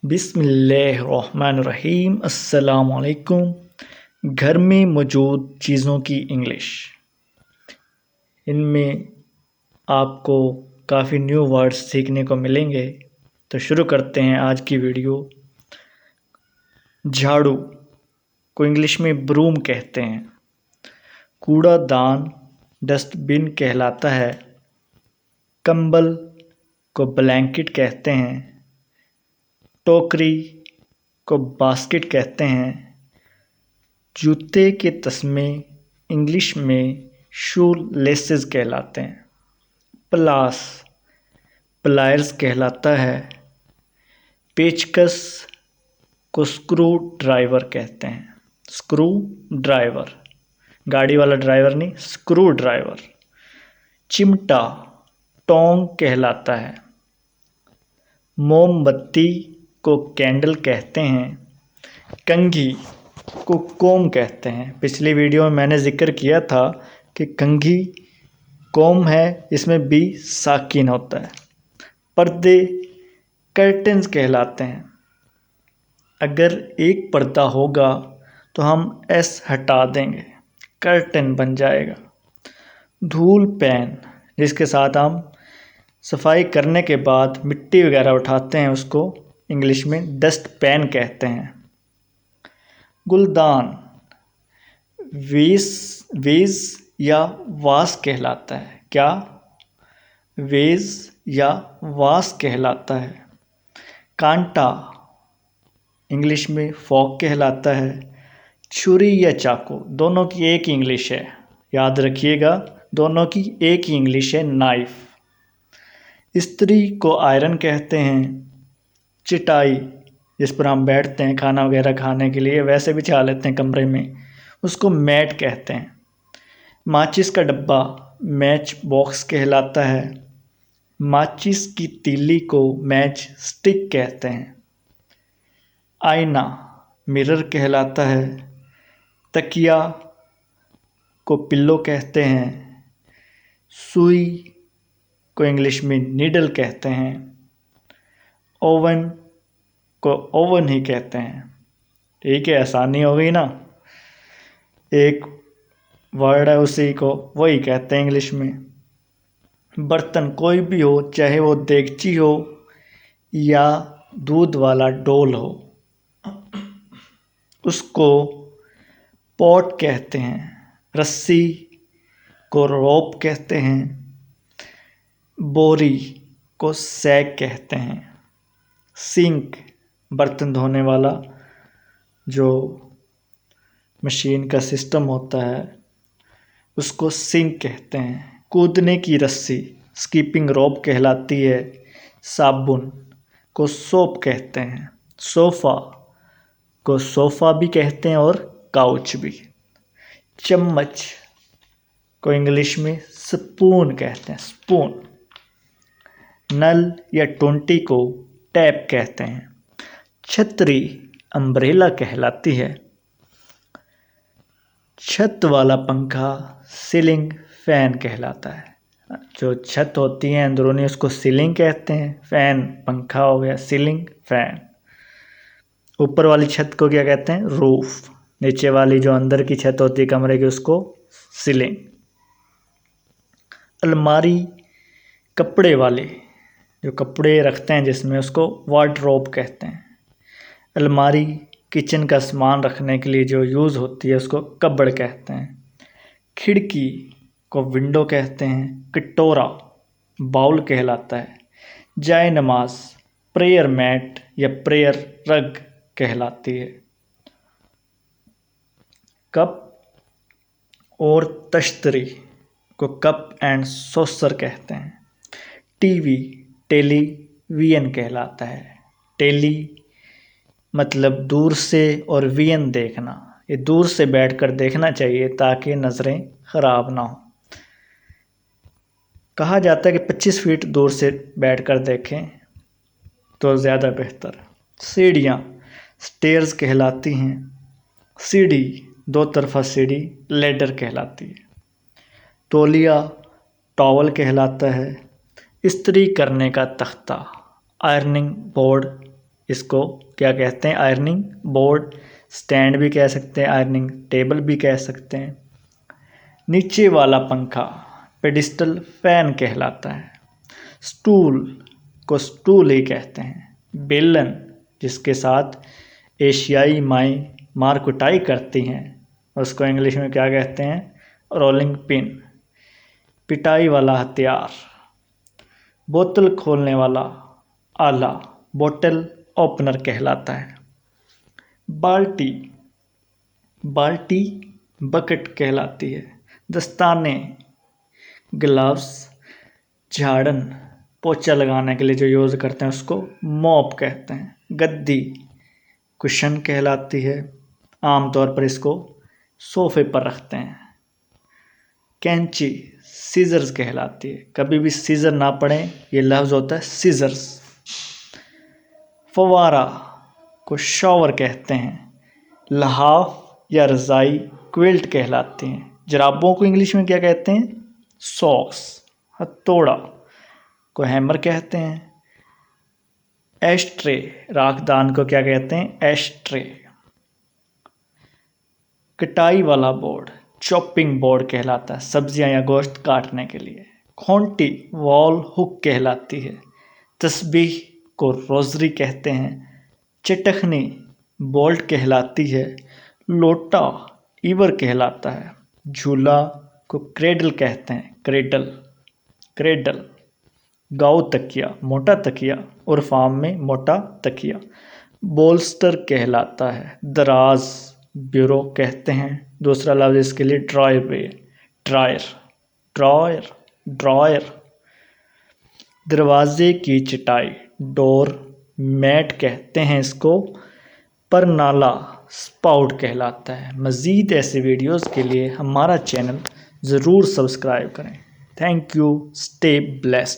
बिस्मिल्लाहिर्रहमानिर्रहीम। अस्सलामुअलैकुम। घर में मौजूद चीज़ों की इंग्लिश। इनमें आपको काफ़ी न्यू वर्ड्स सीखने को मिलेंगे। तो शुरू करते हैं आज की वीडियो। झाड़ू को इंग्लिश में ब्रूम कहते हैं। कूड़ादान डस्टबिन कहलाता है। कंबल को ब्लैंकेट कहते हैं। टोकरी को बास्केट कहते हैं। जूते के तस्मे इंग्लिश में शू लेसेस कहलाते हैं। प्लास प्लायर्स कहलाता है। पेचकस को स्क्रू ड्राइवर कहते हैं। स्क्रू ड्राइवर, गाड़ी वाला ड्राइवर नहीं, स्क्रू ड्राइवर। चिमटा टोंग कहलाता है। मोमबत्ती को कैंडल कहते हैं। कंघी को कोम कहते हैं। पिछली वीडियो में मैंने जिक्र किया था कि कंघी कोम है, इसमें बी साकिन होता है। पर्दे कर्टन्स कहलाते हैं। अगर एक पर्दा होगा तो हम एस हटा देंगे, कर्टन बन जाएगा। धूल पैन जिसके साथ हम सफाई करने के बाद मिट्टी वगैरह उठाते हैं, उसको इंग्लिश में डस्ट पैन कहते हैं। गुलदान वेज या वास कहलाता है। क्या? वेज या वास कहलाता है। कांटा इंग्लिश में फॉक कहलाता है। छुरी या चाकू दोनों की एक ही इंग्लिश है, याद रखिएगा, दोनों की एक ही इंग्लिश है, नाइफ। इस्त्री को आयरन कहते हैं। चटाई जिस पर हम बैठते हैं खाना वगैरह खाने के लिए, वैसे बिछा लेते हैं कमरे में, उसको मैट कहते हैं। माचिस का डब्बा मैच बॉक्स कहलाता है। माचिस की तीली को मैच स्टिक कहते हैं। आईना मिरर कहलाता है। तकिया को पिल्लो कहते हैं। सुई को इंग्लिश में नीडल कहते हैं। ओवन को ओवन ही कहते हैं। ठीक है, आसानी हो गई ना। एक वर्ड है, उसी को वही कहते हैं इंग्लिश में। बर्तन कोई भी हो, चाहे वो देगची हो या दूध वाला डोल हो, उसको पॉट कहते हैं। रस्सी को रोप कहते हैं। बोरी को सैक कहते हैं। सिंक बर्तन धोने वाला जो मशीन का सिस्टम होता है, उसको सिंक कहते हैं। कूदने की रस्सी स्कीपिंग रोप कहलाती है। साबुन को सोप कहते हैं। सोफ़ा को सोफ़ा भी कहते हैं और काउच भी। चम्मच को इंग्लिश में स्पून कहते हैं, स्पून। नल या टोंटी को टैप कहते हैं। छतरी अम्ब्रेला कहलाती है। छत वाला पंखा सीलिंग फैन कहलाता है। जो छत होती है अंदरूनी, उसको सीलिंग कहते हैं। फैन पंखा हो गया, सीलिंग फैन। ऊपर वाली छत को क्या कहते हैं? रूफ। नीचे वाली जो अंदर की छत होती है कमरे की, उसको सीलिंग। अलमारी कपड़े वाले जो कपड़े रखते हैं जिसमें, उसको वार्डरोब कहते हैं। अलमारी किचन का सामान रखने के लिए जो यूज़ होती है, उसको कबड़ कहते हैं। खिड़की को विंडो कहते हैं। कटोरा बाउल कहलाता है। जाय नमाज प्रेयर मैट या प्रेयर रग कहलाती है। कप और तश्तरी को कप एंड सॉसर कहते हैं। टीवी टेलीविजन कहलाता है। टेली मतलब दूर से और वियन देखना, ये दूर से बैठकर देखना चाहिए ताकि नज़रें ख़राब ना हो। कहा जाता है कि 25 फीट दूर से बैठकर देखें तो ज़्यादा बेहतर। सीढ़ियाँ स्टेयर्स कहलाती हैं। सीढ़ी दो तरफा सीढ़ी लैडर कहलाती है। तौलिया टॉवल कहलाता है। इस्त्री करने का तख्ता आयरनिंग बोर्ड इसको क्या कहते हैं? Ironing board. स्टैंड भी कह सकते हैं, आयरनिंग टेबल भी कह सकते हैं। नीचे वाला पंखा पेडिस्टल फैन कहलाता है। स्टूल को स्टूल ही कहते हैं। बेलन जिसके साथ एशियाई माई मार कुटाई करती हैं उसको इंग्लिश में क्या कहते हैं? Rolling pin. पिटाई वाला हथियार। बोतल खोलने वाला आला बोतल ओपनर कहलाता है। बाल्टी बाल्टी बकेट कहलाती है। दस्ताने ग्लव्स। झाड़न पोछा लगाने के लिए जो यूज़ करते हैं उसको मॉप कहते हैं। गद्दी कुशन कहलाती है। आमतौर पर इसको सोफे पर रखते हैं। कैंची सीजर्स कहलाती है। कभी भी सीजर ना पड़े, ये लफ्ज़ होता है सीजर्स। फवारा को शॉवर कहते हैं। लहाफ या रज़ाई क्विल्ट कहलाते हैं। जराबों को इंग्लिश में क्या कहते हैं? सॉक्स। हथौड़ा को हैमर कहते हैं। एशट्रे राखदान को क्या कहते हैं? एशट्रे। कटाई वाला बोर्ड चॉपिंग बोर्ड कहलाता है, सब्जियां या गोश्त काटने के लिए। खोंटी वॉल हुक कहलाती है। तस्बीह को रोजरी कहते हैं। चटखनी बोल्ट कहलाती है। लोटा ईवर कहलाता है। झूला को क्रेडल कहते हैं। Cradle cradle. गाउ तकिया मोटा तकिया, उर्फ आम में मोटा तकिया। बोल्स्टर कहलाता है। दराज ब्यूरो कहते हैं। दूसरा लफ्ज़ इसके लिए ड्रायर वे ड्रायर ड्रॉयर ड्रॉयर। दरवाजे की चटाई डोर मैट कहते हैं इसको। पर नाला स्पाउट कहलाता है। मज़ीद ऐसे वीडियोस के लिए हमारा चैनल ज़रूर सब्सक्राइब करें। Thank you. Stay blessed.